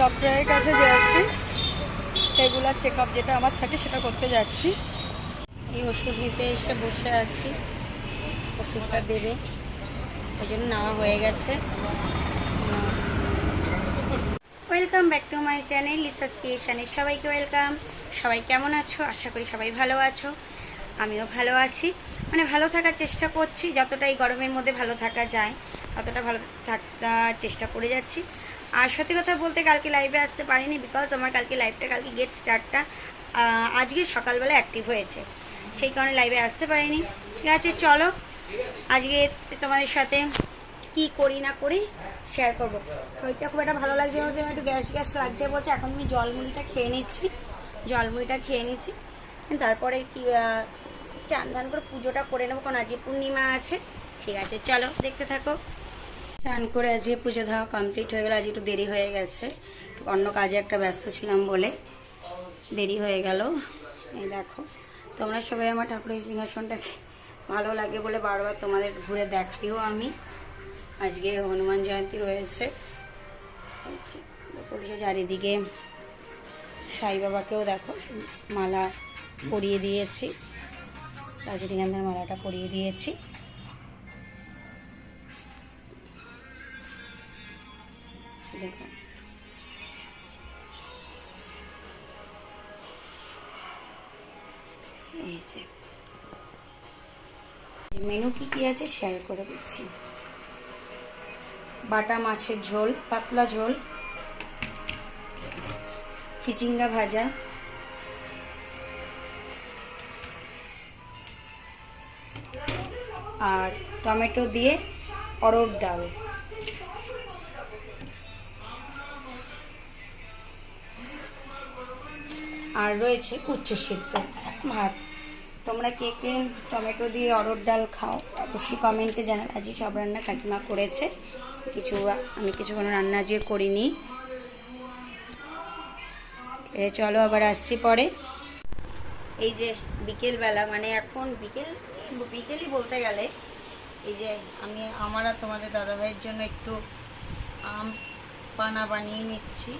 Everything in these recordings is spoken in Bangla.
ডক্টরের কাছে যাচ্ছি, রেগুলার চেক আপ যেটা আমার থাকে সেটা করতে যাচ্ছি। এই ওষুধ নিতে এসে বসে আছি, ওষুধটা দেবে ওই জন্য নেওয়া হয়ে গেছে। Welcome back to my channel লিসাস ক্রিয়েশনে সবাইকে ওয়েলকাম। সবাই কেমন আছো? আশা করি সবাই ভালো আছো, আমিও ভালো আছি। মানে ভালো থাকার চেষ্টা করছি, যতটা এই গরমের মধ্যে ভালো থাকা যায় ততটা ভালো থাকার চেষ্টা করে যাচ্ছি। আর সত্যি কথা বলতে কালকে লাইভে আসতে পারিনি, বিকজ আমার কালকে গেট স্টার্টটা আজকে সকালবেলা অ্যাক্টিভ হয়েছে, সেই কারণে লাইভে আসতে পারিনি। ঠিক আছে, চলো আজকে তোমাদের সাথে কি করি না করি শেয়ার করবো। শরীরটা খুব একটা ভালো লাগছে, আমার একটু গ্যাস লাগছে বলছে। এখন আমি জলমুড়িটা খেয়ে নিচ্ছি, তারপরে কি চান ধান করে পুজোটা করে নেবো, কারণ আজকে পূর্ণিমা আছে। ঠিক আছে, চলো দেখতে থাকো। চান করে আজকে পুজো দেওয়া কমপ্লিট হয়ে গেল। আজকে একটু দেরি হয়ে গেছে, অন্য কাজে একটা ব্যস্ত ছিলাম বলে দেরি হয়ে গেল। এই দেখো, তোমরা সবাই আমার ঠাকুরের সিংহাসনটাকে ভালো লাগে বলে বারবার তোমাদের ঘুরে দেখাইও আমি। আজকে হনুমান জয়ন্তী রয়েছে, চারিদিকে সাই বাবাকেও দেখো মালা পরিয়ে দিয়েছি, রজনীগন্ধার মালাটা পরিয়ে দিয়েছি। দেখো এই যে মেনু কি আছে শেয়ার করে দিচ্ছি। বাটা মাছের ঝোল, পাতলা ঝোল, চিচিঙ্গা ভাজা, আর টমেটো দিয়ে অরড় ডাল, আর রয়েছে উচ্চ সিদ্ধ ভাত। তোমরা কে কে টমেটো দিয়ে অরড় ডাল খাও অবশ্যই কমেন্টে জানাবে। আজকে সব রান্না কাকিমা করেছে, আমি কিছু কোনো রান্না আজকে করিনি। চলো আবার আসছি পরে। এই যে বিকেলবেলা, মানে এখন বিকেলই বলতে গেলে, এই যে আমি আমার আর তোমাদের দাদাভাইয়ের জন্য একটু আম পানা বানিয়ে নিচ্ছি।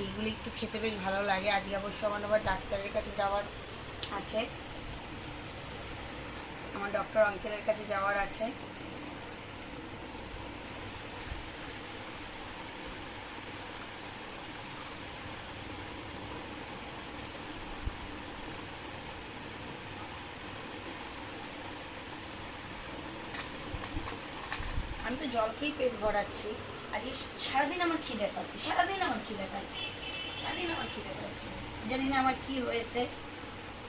এইগুলি একটু খেতে বেশ ভালো লাগে। আজকে অবশ্য আমার আবার ডাক্তারের কাছে যাওয়ার আছে, আমার ডক্টর আঙ্কেলের কাছে যাওয়ার আছে। আমি তো জল খেয়েই পেট ভরাচ্ছি। আজকে সারাদিন আমার খিদে পাচ্ছে, জানি না আমার কি হয়েছে,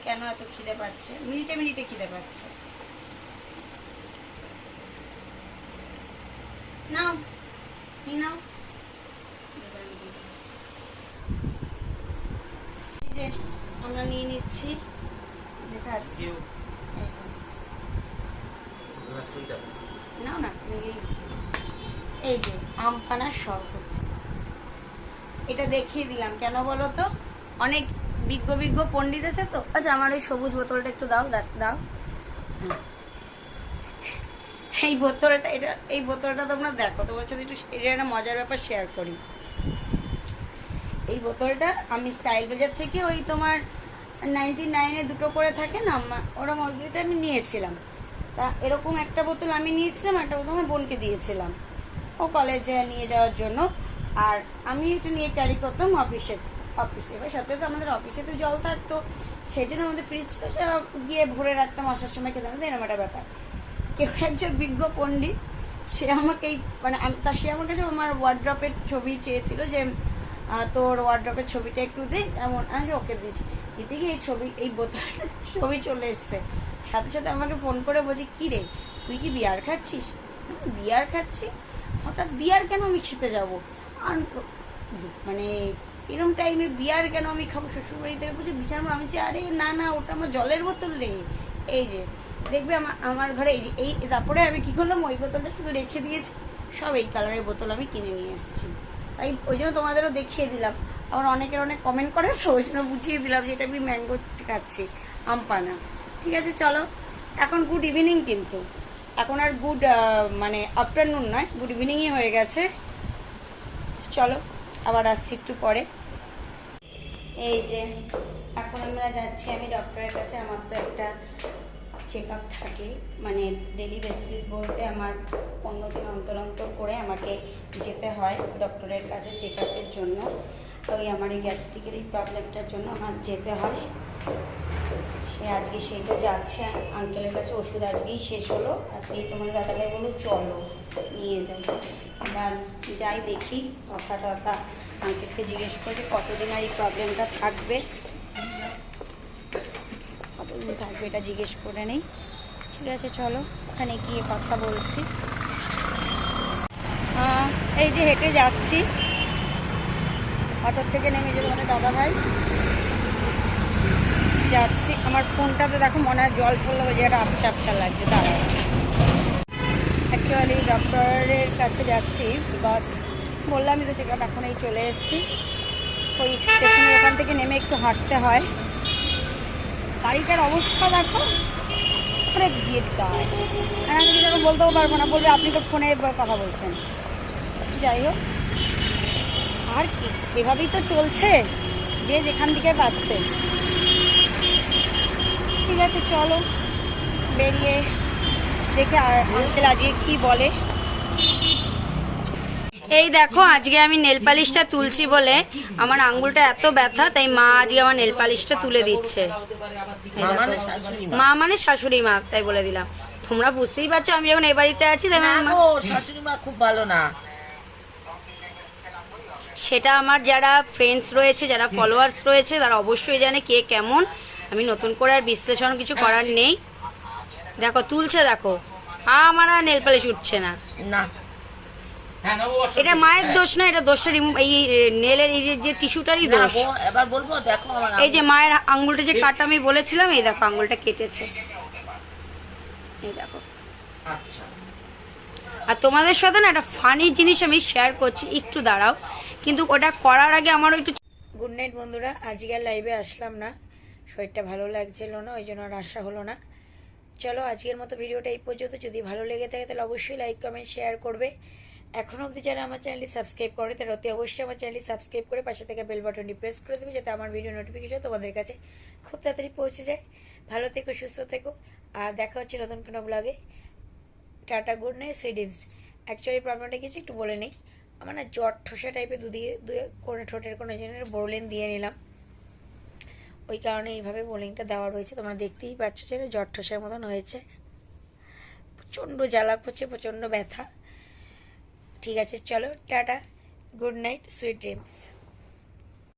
কেন এত খিদে পাচ্ছে, মিনিটে মিনিটে খিদে পাচ্ছে। নাও নাও, এই যে আমরা নিয়ে নিচ্ছি, যে খাচ্ছি। নাও না, এই যে আম পানার শরবত, এটা দেখিয়ে দিলাম কেন বলো তো, অনেক বিজ্ঞ পণ্ডিত আছে তো। আচ্ছা আমার ওই সবুজ বোতলটা একটু দাও দাও। এই বোতলটা তোমরা দেখো তো, বলছো একটু এটা একটা মজার ব্যাপার শেয়ার করি। এই বোতলটা আমি স্টাইল বাজার থেকে ওই তোমার 99-এ দুটো করে থাকে না, ওরকম ওইগুলিতে আমি নিয়েছিলাম। তা এরকম একটা বোতল আমি নিয়েছিলাম, একটা বোতল আমার বোনকে দিয়েছিলাম ও কলেজে নিয়ে যাওয়ার জন্য। আর আমি এটা নিয়ে ক্যারি করতাম অফিসে। এবার সাথে তো আমাদের অফিসে তো জল থাকতো, সেই জন্য আমাদের ফ্রিজটা গিয়ে ভরে রাখতাম, আসার সময় খেতাম, এরকম একটা ব্যাপার। কেউ একজন বিজ্ঞ পণ্ডিত, সে আমাকে সে আমার কাছে আমার ওয়ার্ড্রপের ছবি চেয়েছিল, যে তোর ওয়ার্ড্রপের ছবিটা একটু দে, এমন আমি ওকে দিয়েছি। দিতে গিয়ে এই বোতলটা ছবি চলে এসছে, সাথে সাথে আমাকে ফোন করে বলছি, কি রে তুই কি বিয়ার খাচ্ছিস? বিয়ার খাচ্ছি, হঠাৎ বিয়ার কেন আমি খেতে যাবো? আর মানে এরকম টাইমে বিয়ার কেন আমি খাবো? শ্বশুরবাড়িতে বুঝি বিচার, আমি যে আরে না ওটা আমার জলের বোতল রে। এই যে দেখবে আমার ঘরে এই তারপরে আমি কি করলাম, ওই বোতলটা শুধু রেখে দিয়েছি, সব এই কালারের বোতল আমি কিনে নিয়ে এসেছি। তাই ওই জন্য তোমাদেরও দেখিয়ে দিলাম। আবার অনেকের অনেক কমেন্ট করে, তো ওই জন্য বুঝিয়ে দিলাম যে এটা আমি ম্যাঙ্গো খাচ্ছি, আম পানা। ঠিক আছে, চলো এখন গুড ইভিনিং, কিন্তু এখন আর গুড মানে আফটারনুন নয়, গুড ইভিনিংই হয়ে গেছে। চলো আবার আসছি একটু পরে। এই যে এখন আমরা যাচ্ছি আমি ডক্টরের কাছে। আমার তো একটা চেক আপ থাকে, মানে ডেলি বেসিস বলতে আমার 15 দিন অন্তর অন্তর করে আমাকে যেতে হয় ডক্টরের কাছে চেক আপের জন্য। ওই আমার এই গ্যাস্ট্রিকের এই প্রবলেমটার জন্য আমার যেতে হয়। সে আজকে সেইটা যাচ্ছে আঙ্কেলের কাছে, ওষুধ আজকেই শেষ হলো। আজকেই তোমাদের দাদাভাই বললো চলো নিয়ে যাই। এবার যাই দেখি, কথা টথা আঙ্কেলকে জিজ্ঞেস করছে কতদিন আর এই প্রবলেমটা থাকবে, কতদিন থাকবে এটা জিজ্ঞেস করে নেই। ঠিক আছে চলো ওখানে গিয়ে কথা বলছি। এই যে হেঁটে যাচ্ছি, অটোর থেকে নেমে যে তোমাদের দাদাভাই যাচ্ছি। আমার ফোনটাতে দেখো মনে হয় জল ফেললে ওই জায়গাটা আবছা আবছা লাগছে, দাঁড়ায়। অ্যাকচুয়ালি ডক্টরের কাছে যাচ্ছি, বাস বললামই তো সেখানে এখন এই চলে এসেছি। ওই স্টেশনের ওখান থেকে নেমে একটু হাঁটতে হয়। গাড়িটার অবস্থা দেখো, পুরো গিয়ে গায়। আর আমি কিছু বলতেও পারবো না, বলবে আপনি তো ফোনে কথা বলছেন। যাই হোক, আর কি এভাবেই তো চলছে, যে যেখান থেকে পাচ্ছে। ঠিক আছে চলো বেরিয়ে দেখে আঙ্কেল আজকে কি বলে। এই দেখো আজকে আমি নেল পালিশটা তুলছি বলে আমার আঙ্গুলটা এত ব্যথা, তাই মা আজকে আমার নেল পালিশটা তুলে দিচ্ছে। মা মানে শাশুড়ি মা, তাই বলে দিলাম। তোমরা বুঝতেই পারছো আমি যখন এ বাড়িতে আছি শাশুড়ি মা খুব ভালো না। সেটা আমার যারা ফ্রেন্ডস রয়েছে, যারা ফলোয়ার্স রয়েছে, তারা অবশ্যই জানে কে কেমন। আমি নতুন করে আর বিশ্লেষণ কিছু করার নেই। দেখো তুলছে, দেখো আমার আর নেল পালিশ উঠছে না। না এটা মায়ের দোষ না, এটা দোষের এই নেলের এই যে টিস্যুটারই দোষ। এবার বলবো দেখো এই যে মায়ের আঙ্গুলটা যে কাটা আমি বলেছিলাম, এই দেখো আঙ্গুলটা কেটেছে, এই দেখো। আচ্ছা, আর তোমাদের সাথে না একটা ফানি জিনিস আমি শেয়ার করছি, একটু দাঁড়াও। কিন্তু ওটা করার আগে আমারও একটু গুড নাইট বন্ধুরা। আজকে আর লাইভে আসলাম না, শরীরটা ভালো লাগছিল না, ওই জন্য আর আসা হলো না। চলো আজকের মতো ভিডিওটা এই পর্যন্ত। যদি ভালো লেগে থাকে তাহলে অবশ্যই লাইক কমেন্ট শেয়ার করবে। এখনও অবধি যারা আমার চ্যানেলটি সাবস্ক্রাইব করে তারা অতি অবশ্যই আমার চ্যানেলটি সাবস্ক্রাইব করে পাশে থেকে বেল বাটনটি প্রেস করে দেবে, যাতে আমার ভিডিও নোটিফিকেশন তোমাদের কাছে খুব তাড়াতাড়ি পৌঁছে যায়। ভালো থেকো, সুস্থ থেকো, আর দেখা হচ্ছে নতুন কোনো ব্লগে। Tata, good night, sweet dreams. Actually প্রবলেমটা কিছু একটু বলে নিই। আমার না জ্বর ঠোসা টাইপের দুদিকে করে ঠোঁটের কোনো জন্য বোরলিন দিয়ে নিলাম, ওই কারণে এইভাবে বোলিংটা দেওয়া রয়েছে। তোমরা দেখতেই পাচ্ছ যে জ্বর ঠোসার মতন হয়েছে, প্রচণ্ড জ্বালা করছে, প্রচণ্ড ব্যথা। ঠিক আছে চলো tata, good night, sweet dreams.